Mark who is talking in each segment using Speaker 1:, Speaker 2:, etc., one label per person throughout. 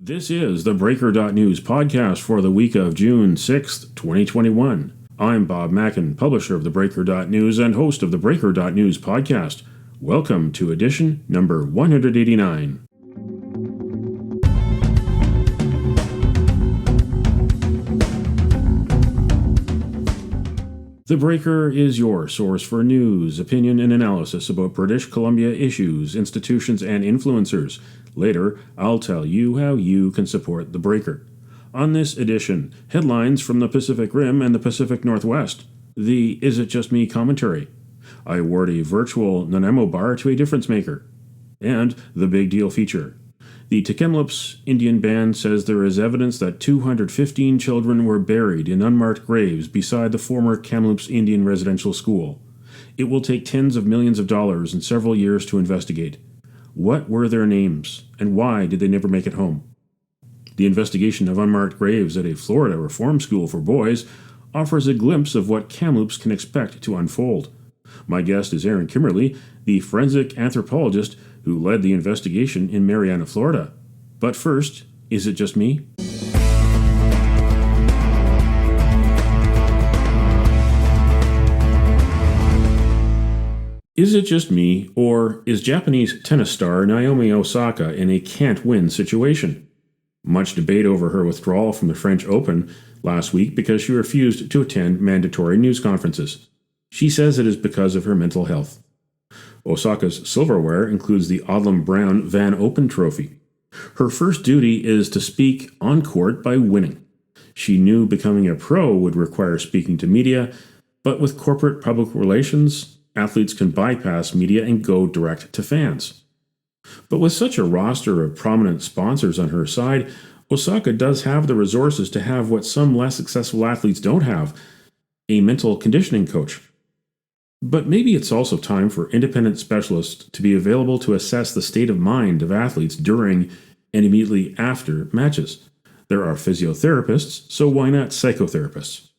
Speaker 1: This is the Breaker.news podcast for the week of June 6th, 2021. I'm Bob Mackin, publisher of the Breaker.news and host of the Breaker.news podcast. Welcome to edition number 189. The Breaker is your source for news, opinion, and analysis about British Columbia issues, institutions, and influencers. Later, I'll tell you how you can support The Breaker. On this edition, headlines from the Pacific Rim and the Pacific Northwest. The Is It Just Me commentary. I award a virtual Nanaimo bar to a difference maker. And the Big Deal feature. The Kamloops Indian Band says there is evidence that 215 children were buried in unmarked graves beside the former Kamloops Indian Residential School. It will take tens of millions of dollars and several years to investigate. What were their names, and why did they never make it home? The investigation of unmarked graves at a Florida reform school for boys offers a glimpse of what Kamloops can expect to unfold. My guest is Erin Kimmerle, the forensic anthropologist who led the investigation in Marianna, Florida. But first, is it just me? Is it just me, or is Japanese tennis star Naomi Osaka in a can't-win situation? Much debate over her withdrawal from the French Open last week because she refused to attend mandatory news conferences. She says it is because of her mental health. Osaka's silverware includes the Odlum Brown Van Open Trophy. Her first duty is to speak on court by winning. She knew becoming a pro would require speaking to media, but with corporate public relations, athletes can bypass media and go direct to fans. But with such a roster of prominent sponsors on her side, Osaka does have the resources to have what some less successful athletes don't have, a mental conditioning coach. But maybe it's also time for independent specialists to be available to assess the state of mind of athletes during and immediately after matches. There are physiotherapists, so why not psychotherapists?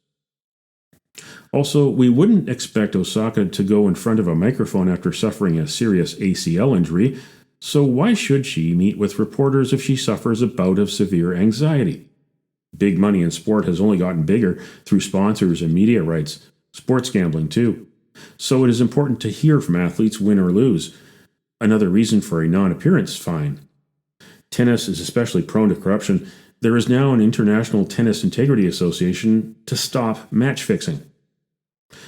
Speaker 1: Also, we wouldn't expect Osaka to go in front of a microphone after suffering a serious ACL injury, so why should she meet with reporters if she suffers a bout of severe anxiety? Big money in sport has only gotten bigger through sponsors and media rights, sports gambling too. So it is important to hear from athletes, win or lose. Another reason for a non-appearance fine. Tennis is especially prone to corruption. There is now an International Tennis Integrity Association to stop match fixing.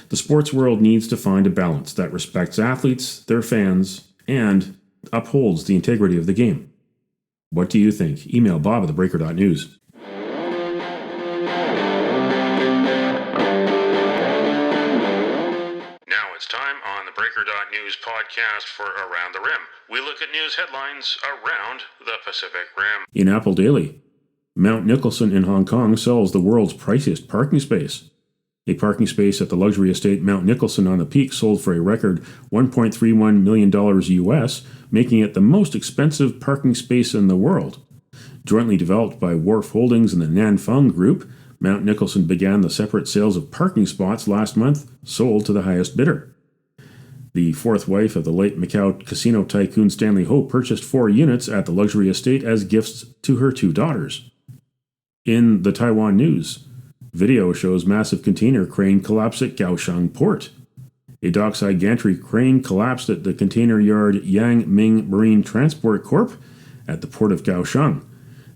Speaker 1: The sports world needs to find a balance that respects athletes, their fans, and upholds the integrity of the game. What do you think? Email Bob at theBreaker.news. It's time on the Breaker.news podcast for Around the Rim. We look at news headlines around the Pacific Rim. In Apple Daily, Mount Nicholson in Hong Kong sells the world's priciest parking space. A parking space at the luxury estate Mount Nicholson on the Peak sold for a record $1.31 million US, making it the most expensive parking space in the world. Jointly developed by Wharf Holdings and the Nanfeng Group, Mount Nicholson began the separate sales of parking spots last month, sold to the highest bidder. The fourth wife of the late Macau casino tycoon Stanley Ho purchased 4 units at the luxury estate as gifts to her 2 daughters. In the Taiwan news, video shows massive container crane collapse at Kaohsiung port. A dockside gantry crane collapsed at the container yard Yang Ming Marine Transport Corp. At the port of Kaohsiung.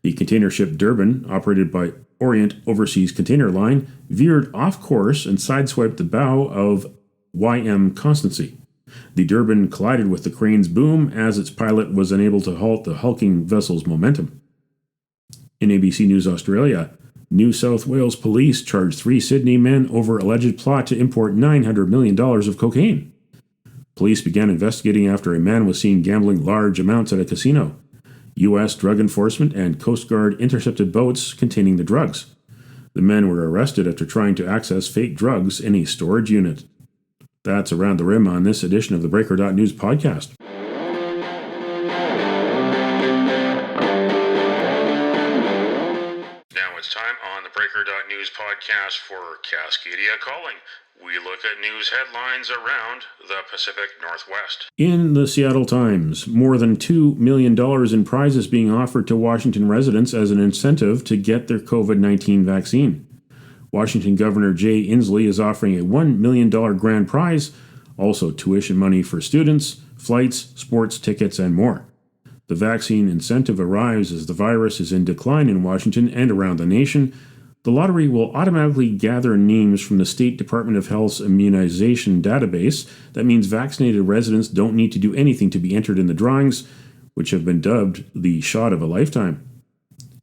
Speaker 1: The container ship Durban, operated by Orient Overseas Container Line, veered off course and sideswiped the bow of YM Constancy. The Durban collided with the crane's boom as its pilot was unable to halt the hulking vessel's momentum. In ABC News Australia, New South Wales police charged 3 Sydney men over alleged plot to import $900 million of cocaine. Police began investigating after a man was seen gambling large amounts at a casino. U.S. Drug Enforcement and Coast Guard intercepted boats containing the drugs. The men were arrested after trying to access fake drugs in a storage unit. That's Around the Rim on this edition of the Breaker.news podcast. Now it's time on the Breaker.news podcast for Cascadia Calling. We look at news headlines around the Pacific Northwest. In the Seattle Times, more than $2 million in prizes being offered to Washington residents as an incentive to get their COVID-19 vaccine. Washington Governor Jay Inslee is offering a $1 million grand prize, also tuition money for students, flights, sports tickets, and more. The vaccine incentive arrives as the virus is in decline in Washington and around the nation. The lottery will automatically gather names from the State Department of Health's immunization database. That means vaccinated residents don't need to do anything to be entered in the drawings, which have been dubbed the shot of a lifetime.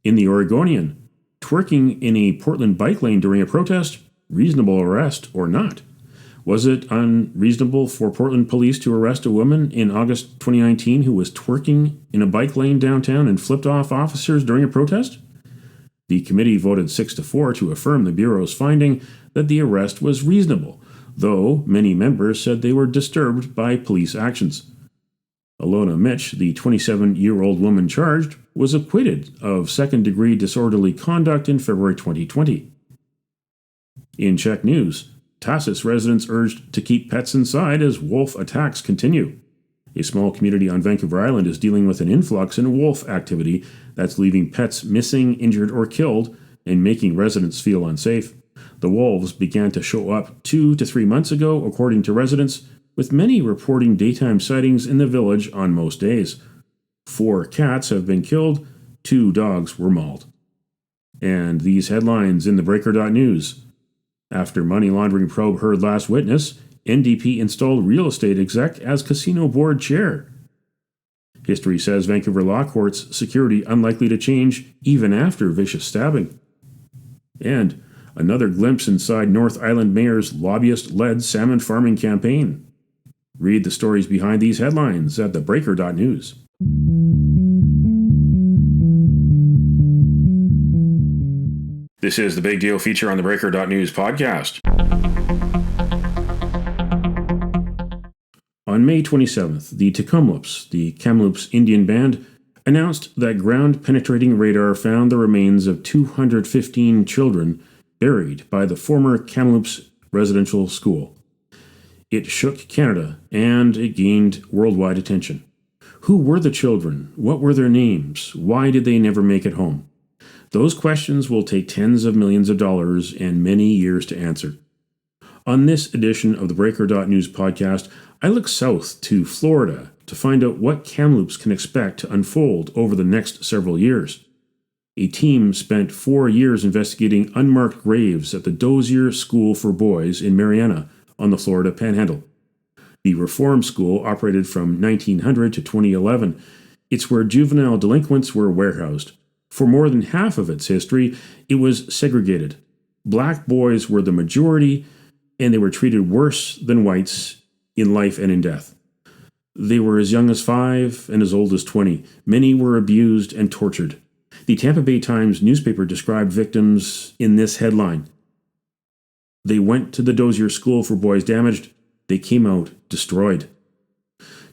Speaker 1: In the Oregonian, twerking in a Portland bike lane during a protest, reasonable arrest or not? Was it unreasonable for Portland police to arrest a woman in August 2019 who was twerking in a bike lane downtown and flipped off officers during a protest? The committee voted 6-4 to affirm the Bureau's finding that the arrest was reasonable, though many members said they were disturbed by police actions. Alona Mitch, the 27-year-old woman charged, was acquitted of second-degree disorderly conduct in February 2020. In Czech news, Tassis residents urged to keep pets inside as wolf attacks continue. A small community on Vancouver Island is dealing with an influx in wolf activity that's leaving pets missing, injured, or killed and making residents feel unsafe. The wolves began to show up 2 to 3 months ago, according to residents, with many reporting daytime sightings in the village on most days. 4 cats have been killed, 2 dogs were mauled. And these headlines in the Breaker.news. After money laundering probe heard last witness, NDP installed real estate exec as casino board chair. History says Vancouver Law Court's security unlikely to change even after vicious stabbing. And another glimpse inside North Island Mayor's lobbyist-led salmon farming campaign. Read the stories behind these headlines at theBreaker.news. This is the Big Deal feature on the Breaker.news podcast. On May 27th, the Kamloops Indian Band announced that ground-penetrating radar found the remains of 215 children buried by the former Kamloops residential school. It shook Canada, and it gained worldwide attention. Who were the children? What were their names? Why did they never make it home? Those questions will take tens of millions of dollars and many years to answer. On this edition of the Breaker.news podcast, I look south to Florida to find out what Kamloops can expect to unfold over the next several years. A team spent 4 years investigating unmarked graves at the Dozier School for Boys in Mariana on the Florida Panhandle. The reform school operated from 1900 to 2011. It's where juvenile delinquents were warehoused. For more than half of its history, it was segregated. Black boys were the majority, and they were treated worse than whites in life and in death. They were as young as 5 and as old as 20. Many were abused and tortured. The Tampa Bay Times newspaper described victims in this headline. They went to the Dozier School for Boys damaged. They came out destroyed.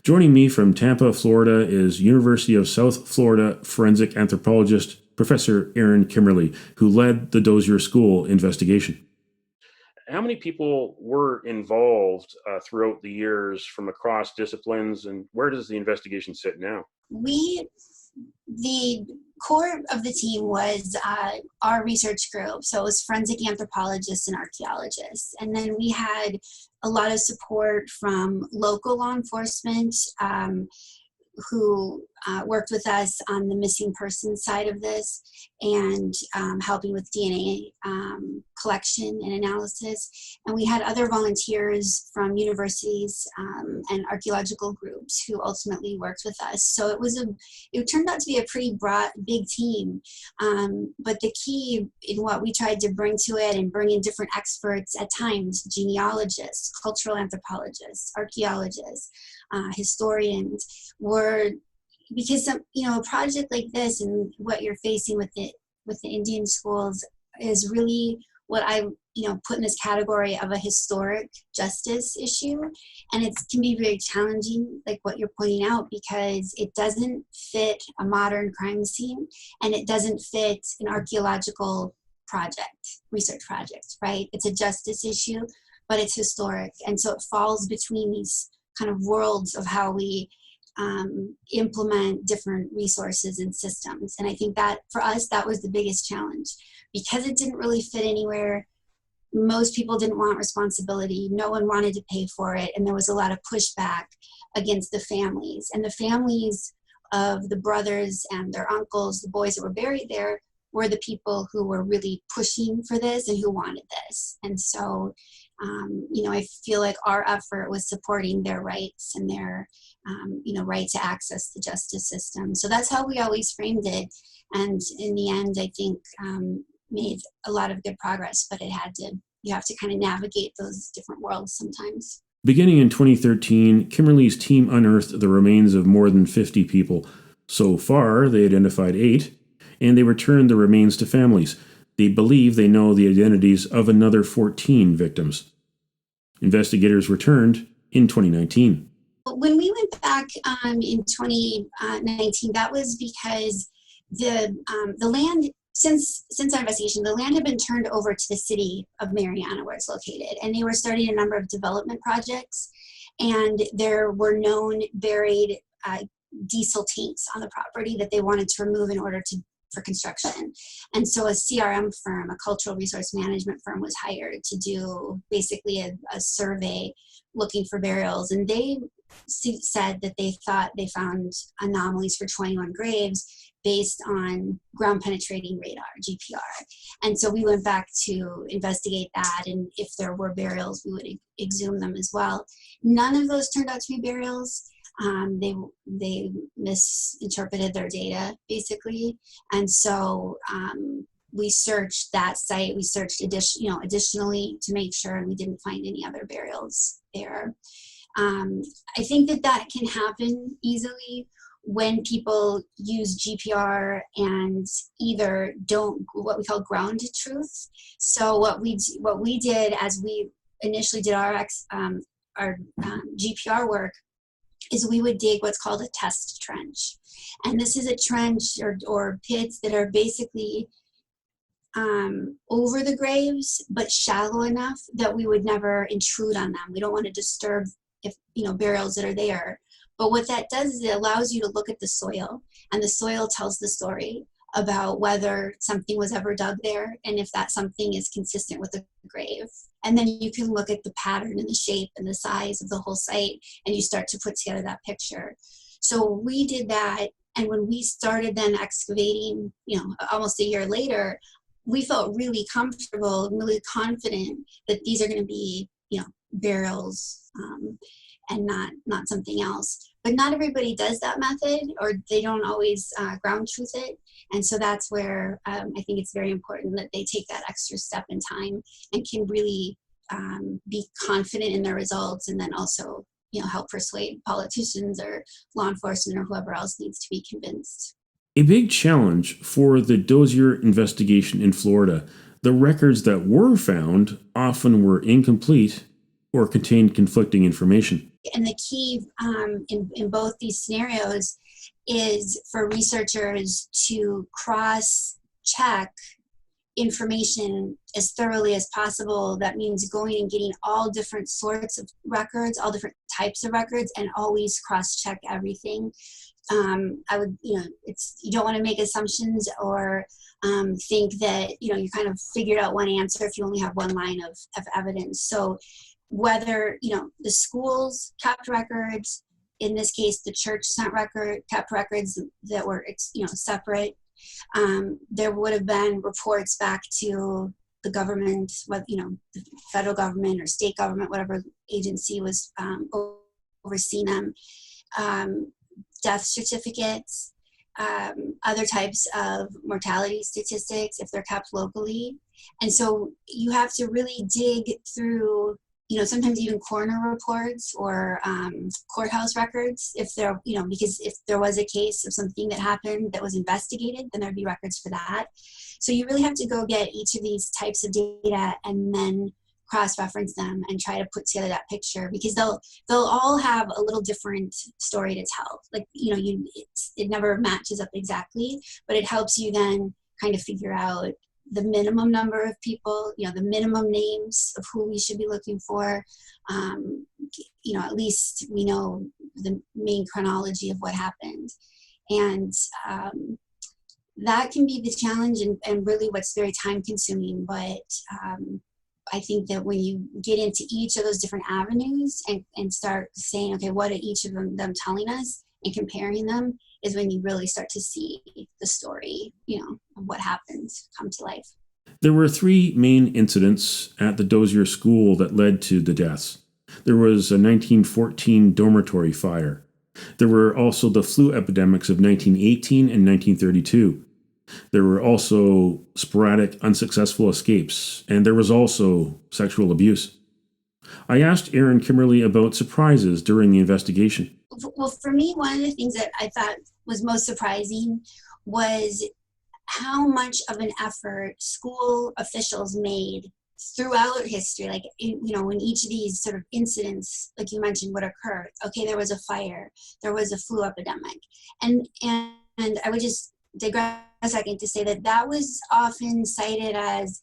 Speaker 1: Joining me from Tampa, Florida, is University of South Florida forensic anthropologist Professor Erin Kimmerle, who led the Dozier School investigation. How many people were involved throughout the years from across disciplines, and where does the investigation sit now?
Speaker 2: The core of the team was our research group. So it was forensic anthropologists and archaeologists. And then we had a lot of support from local law enforcement who worked with us on the missing person side of this and helping with DNA collection and analysis. And we had other volunteers from universities and archaeological groups who ultimately worked with us. So it turned out to be a pretty big team. But the key in what we tried to bring to it and bring in different experts at times, genealogists, cultural anthropologists, archaeologists, historians, were because a project like this and what you're facing with the Indian schools is really what I put in this category of a historic justice issue. And it can be very challenging, like what you're pointing out, because it doesn't fit a modern crime scene and it doesn't fit an archaeological research project, right? It's a justice issue, but it's historic. And so it falls between these kind of worlds of how we implement different resources and systems. And I think that for us, that was the biggest challenge, because it didn't really fit anywhere. Most people didn't want responsibility. No one wanted to pay for it. And there was a lot of pushback against the families. And the families of the brothers and their uncles, the boys that were buried there, were the people who were really pushing for this and who wanted this. And so, I feel like our effort was supporting their rights and their, right to access the justice system. So that's how we always framed it. And in the end, I think, made a lot of good progress, but you have to kind of navigate those different worlds sometimes.
Speaker 1: Beginning in 2013, Kimmerle's team unearthed the remains of more than 50 people. So far, they identified 8, and they returned the remains to families. They believe they know the identities of another 14 victims. Investigators returned in 2019.
Speaker 2: When we went back in 2019, that was because the land, since our investigation, the land had been turned over to the city of Mariana, where it's located, and they were starting a number of development projects, and there were known buried diesel tanks on the property that they wanted to remove in order for construction. And so a CRM firm, a cultural resource management firm, was hired to do basically a survey looking for burials. And they said that they thought they found anomalies for 21 graves based on ground penetrating radar, GPR. And so we went back to investigate that, and if there were burials, we would exhume them as well. None of those turned out to be burials. They misinterpreted their data, basically. And so we searched that site. We searched additionally to make sure, and we didn't find any other burials there. I think that can happen easily when people use GPR and either don't, what we call ground truth. So what we did as we initially did our GPR work is we would dig what's called a test trench. And this is a trench or pits that are basically over the graves, but shallow enough that we would never intrude on them. We don't want to disturb burials that are there. But what that does is it allows you to look at the soil, and the soil tells the story about whether something was ever dug there and if that something is consistent with the grave. And then you can look at the pattern and the shape and the size of the whole site, and you start to put together that picture. So we did that, and when we started then excavating, almost a year later, we felt really comfortable and really confident that these are going to be, burials and not something else. But not everybody does that method, or they don't always ground truth it. And so that's where I think it's very important that they take that extra step in time and can really be confident in their results, and then also help persuade politicians or law enforcement or whoever else needs to be convinced.
Speaker 1: A big challenge for the Dozier investigation in Florida, the records that were found often were incomplete or contained conflicting information.
Speaker 2: And the key in both these scenarios is for researchers to cross-check information as thoroughly as possible. That means going and getting all different sorts of records, all different types of records, and always cross-check everything. You don't want to make assumptions or think that you kind of figured out one answer if you only have one line of evidence. So whether the schools kept records, in this case the church kept records that were separate. There would have been reports back to the government, the federal government or state government, whatever agency was overseeing them. Death certificates, other types of mortality statistics if they're kept locally. And so you have to really dig through sometimes even coroner reports or courthouse records, if there, because if there was a case of something that happened that was investigated, then there'd be records for that. So you really have to go get each of these types of data and then cross-reference them and try to put together that picture, because they'll all have a little different story to tell. Like, it never matches up exactly, but it helps you then kind of figure out the minimum number of people, the minimum names of who we should be looking for. At least we know the main chronology of what happened. And that can be the challenge and really what's very time consuming. But I think that when you get into each of those different avenues and start saying, okay, what are each of them telling us, and comparing them, is when you really start to see the story, of what happened come to life.
Speaker 1: There were 3 main incidents at the Dozier School that led to the deaths. There was a 1914 dormitory fire. There were also the flu epidemics of 1918 and 1932. There were also sporadic, unsuccessful escapes, and there was also sexual abuse. I asked Erin Kimmerle about surprises during the investigation.
Speaker 2: Well, for me, one of the things that I thought was most surprising was how much of an effort school officials made throughout history. Like, when each of these sort of incidents, like you mentioned, would occur. Okay, there was a fire, there was a flu epidemic. And I would just digress a second to say that was often cited as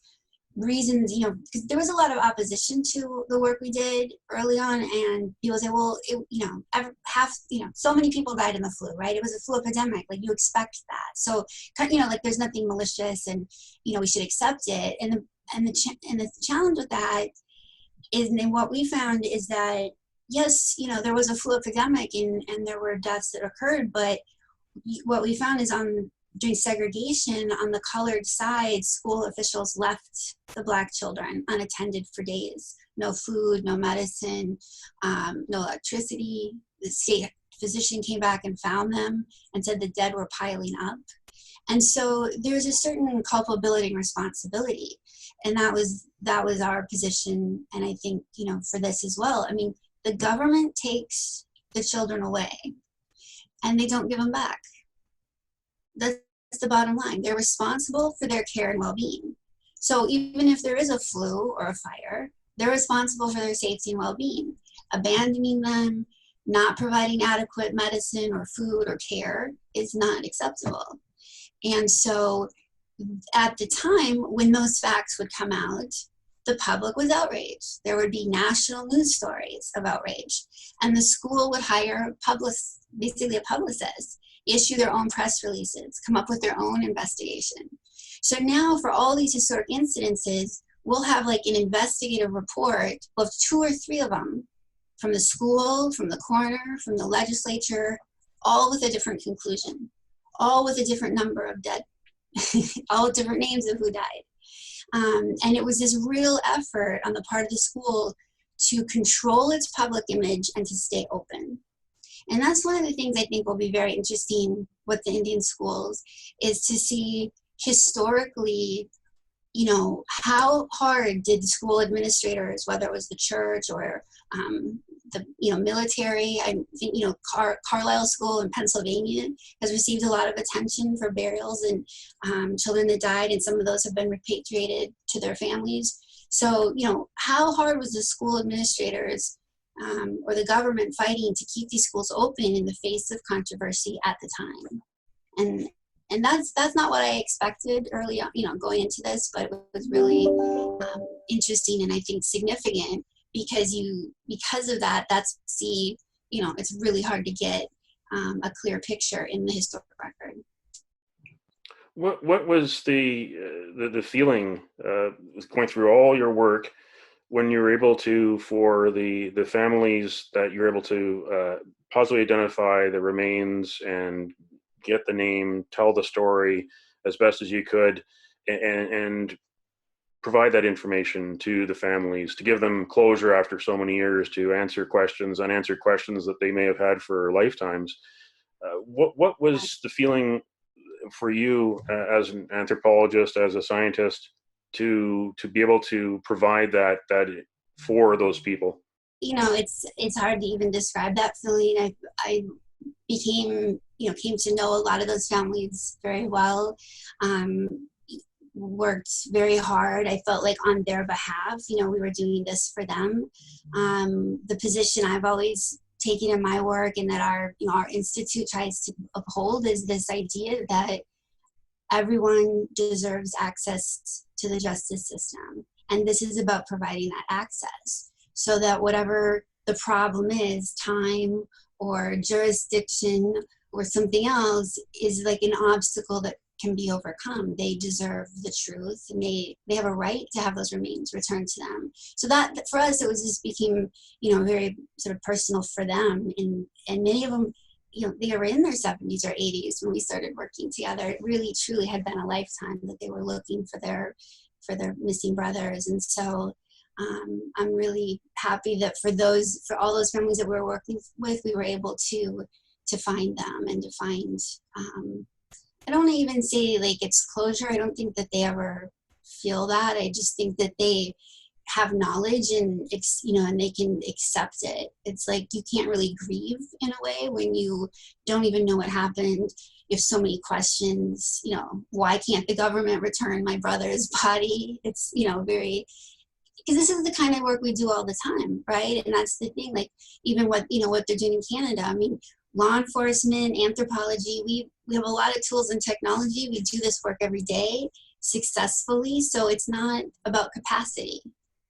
Speaker 2: reasons, because there was a lot of opposition to the work we did early on, and people say, well, so many people died in the flu, right? It was a flu epidemic, like you expect that. So, like there's nothing malicious, and we should accept it. And the challenge with that is, and what we found is that yes, there was a flu epidemic and there were deaths that occurred, but what we found is during segregation on the colored side, school officials left the Black children unattended for days. No food, no medicine, no electricity. The state physician came back and found them and said the dead were piling up. And so there's a certain culpability and responsibility. And that was our position. And I think, for this as well, I mean, the government takes the children away and they don't give them back. That's the bottom line. They're responsible for their care and well-being. So even if there is a flu or a fire, they're responsible for their safety and well-being. Abandoning them, not providing adequate medicine or food or care is not acceptable. And so at the time when those facts would come out, the public was outraged. There would be national news stories of outrage. And the school would hire basically a publicist, issue their own press releases, come up with their own investigation. So now for all these historic incidences, we'll have like an investigative report of 2 or 3 of them from the school, from the coroner, from the legislature, all with a different conclusion, all with a different number of dead, all different names of who died. And it was this real effort on the part of the school to control its public image and to stay open. And that's one of the things I think will be very interesting with the Indian schools, is to see historically, how hard did the school administrators, whether it was the church or the military. I think Carlisle School in Pennsylvania has received a lot of attention for burials and children that died, and some of those have been repatriated to their families. So how hard was the school administrators or the government fighting to keep these schools open in the face of controversy at the time? And that's not what I expected early on, going into this, but it was really interesting and I think significant because of that. It's really hard to get a clear picture in the historic record.
Speaker 3: What was the feeling going through all your work when you were able to, for the families that you're able to possibly identify the remains and get the name, tell the story as best as you could, and provide that information to the families, to give them closure after so many years, to answer unanswered questions that they may have had for lifetimes. What was the feeling for you as an anthropologist, as a scientist, to be able to provide that for those people?
Speaker 2: It's hard to even describe that feeling. I came to know a lot of those families very well. Worked very hard. I felt like on their behalf, we were doing this for them. The position I've always taken in my work and that our institute tries to uphold is this idea that everyone deserves access to the justice system. And this is about providing that access so that whatever the problem is, time or jurisdiction or something else, is like an obstacle that can be overcome. They deserve the truth, and they have a right to have those remains returned to them. So that for us, it was just became, very sort of personal for them. And many of them, they were in their 70s or 80s when we started working together. It really, truly had been a lifetime that they were looking for their missing brothers. And so I'm really happy that for all those families that we're working with, we were able to find them and to find, I don't even say like it's closure. I don't think that they ever feel that. I just think that they have knowledge and, and they can accept it. It's like you can't really grieve in a way when you don't even know what happened. You have so many questions, why can't the government return my brother's body? It's, very, because this is the kind of work we do all the time, right? And that's the thing, like even what they're doing in Canada. I mean, law enforcement, anthropology, we have a lot of tools and technology. We do this work every day successfully. So it's not about capacity,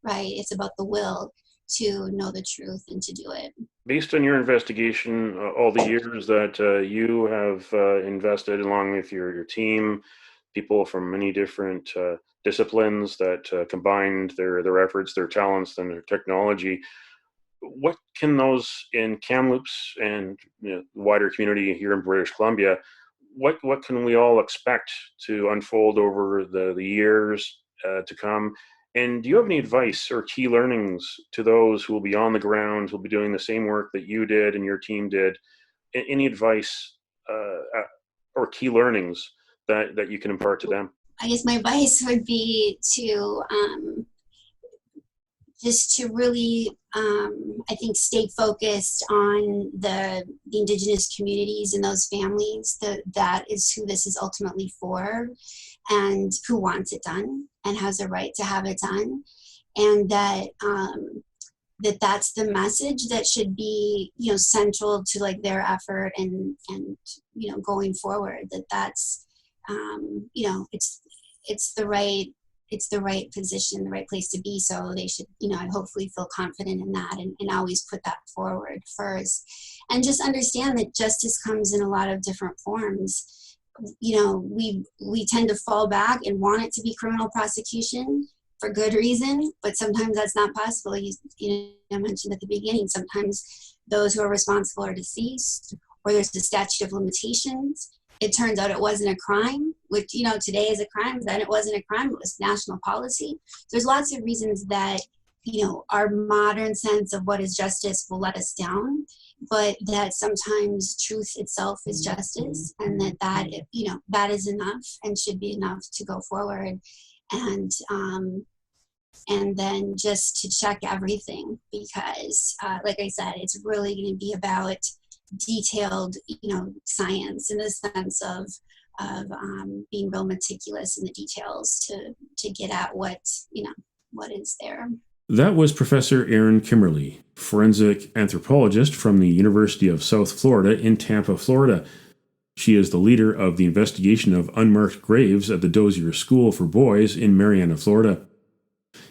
Speaker 2: right? It's about the will to know the truth and to do it.
Speaker 3: Based on your investigation, all the years that you have invested along with your team, people from many different disciplines that combined their efforts, their talents, and their technology, what can those in Kamloops and the wider community here in British Columbia, what can we all expect to unfold over the years to come? And do you have any advice or key learnings to those who will be on the ground, who will be doing the same work that you did and your team did? Any advice or key learnings that you can impart to them?
Speaker 2: I guess my advice would be to just to really, I think, stay focused on the Indigenous communities and those families. That is who this is ultimately for, and who wants it done and has a right to have it done. And that's the message that should be, central to like their effort and going forward. That's it's the right position, the right place to be. So they should, I hopefully feel confident in that and always put that forward first. And just understand that justice comes in a lot of different forms. We tend to fall back and want it to be criminal prosecution for good reason, but sometimes that's not possible. I mentioned at the beginning, sometimes those who are responsible are deceased, or there's the statute of limitations. It turns out it wasn't a crime, which, today is a crime, then it wasn't a crime, it was national policy. There's lots of reasons that, our modern sense of what is justice will let us down, but that sometimes truth itself is justice, and that is enough and should be enough to go forward. And then just to check everything, because like I said, it's really going to be about detailed, science in the sense of being real meticulous in the details to get at what is there.
Speaker 1: That was Professor Erin Kimmerle, forensic anthropologist from the University of South Florida in Tampa, Florida. She is the leader of the investigation of unmarked graves at the Dozier School for Boys in Marianna, Florida.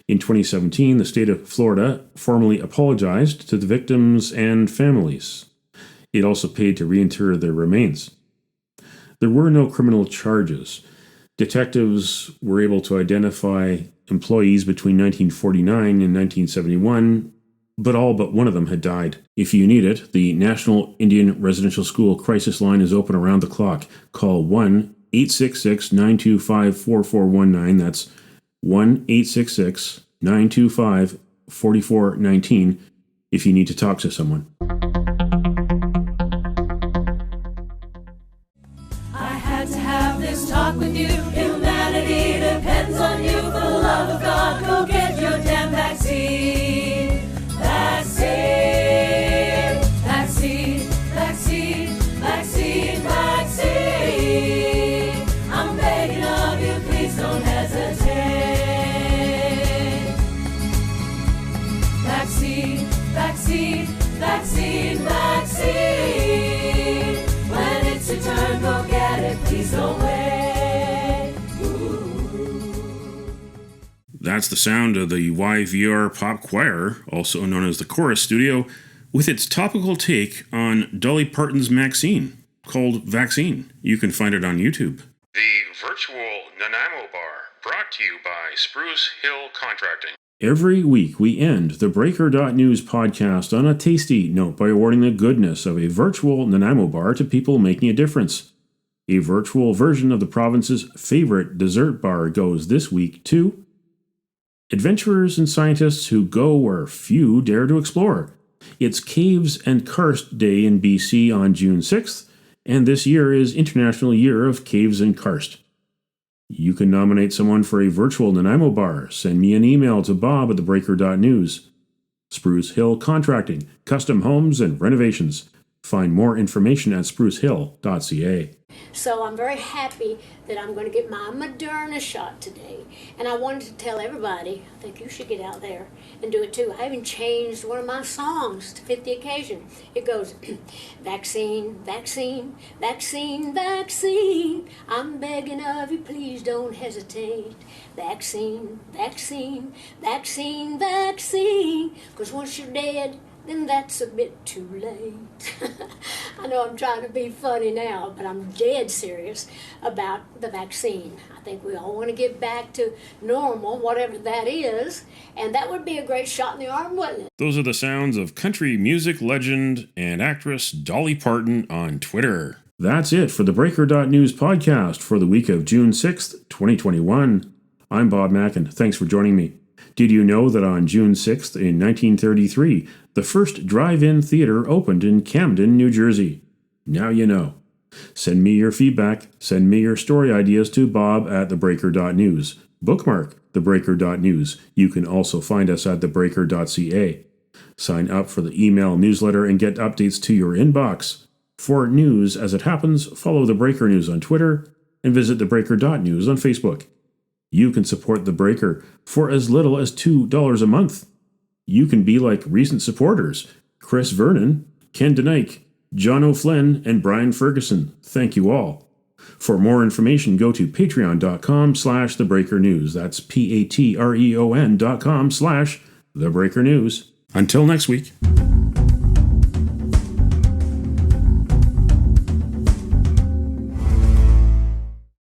Speaker 1: In 2017, the state of Florida formally apologized to the victims and families. It also paid to reinter their remains. There were no criminal charges. Detectives were able to identify employees between 1949 and 1971, but all but one of them had died. If you need it, the National Indian Residential School crisis line is open around the clock. Call 1-866-925-4419. That's 1-866-925-4419 if you need to talk to someone.
Speaker 4: Talk with you. Humanity depends on you. For the love of God, go get your damn vaccine.
Speaker 1: That's the sound of the YVR Pop Choir, also known as the Chorus Studio, with its topical take on Dolly Parton's Maxine, called Vaccine. You can find it on YouTube. The virtual Nanaimo Bar, brought to you by Spruce Hill Contracting. Every week we end the theBreaker.news podcast on a tasty note by awarding the goodness of a virtual Nanaimo bar to people making a difference. A virtual version of the province's favorite dessert bar goes this week to adventurers and scientists who go where few dare to explore. It's Caves and Karst Day in BC on June 6th, and this year is International Year of Caves and Karst. You can nominate someone for a virtual Nanaimo bar. Send me an email to bob at theBreaker.news. Spruce Hill Contracting, custom homes and renovations. Find more information at sprucehill.ca.
Speaker 4: So I'm very happy that I'm going to get my Moderna shot today. And I wanted to tell everybody, I think you should get out there and do it too. I even changed one of my songs to fit the occasion. It goes, vaccine, vaccine, vaccine, vaccine. I'm begging of you, please don't hesitate. Vaccine, vaccine, vaccine, vaccine. Because once you're dead, then that's a bit too late. I know I'm trying to be funny now, but I'm dead serious about the vaccine. I think we all want to get back to normal, whatever that is, and that would be a great shot in the arm, wouldn't it?
Speaker 1: Those are the sounds of country music legend and actress Dolly Parton on Twitter. That's it for the Breaker.news podcast for the week of June 6th, 2021. I'm Bob Mackin. Thanks for joining me. Did you know that on June 6th in 1933, the first drive-in theater opened in Camden, New Jersey? Now you know. Send me your feedback. Send me your story ideas to bob at theBreaker.news. Bookmark theBreaker.news. You can also find us at theBreaker.ca. Sign up for the email newsletter and get updates to your inbox. For news as it happens, follow The Breaker News on Twitter and visit theBreaker.news on Facebook. You can support The Breaker for as little as $2 a month. You can be like recent supporters, Chris Vernon, Ken DeNike, John O'Flynn, and Brian Ferguson. Thank you all. For more information, go to patreon.com/thebreakernews. That's patreon.com/thebreakernews. Until next week.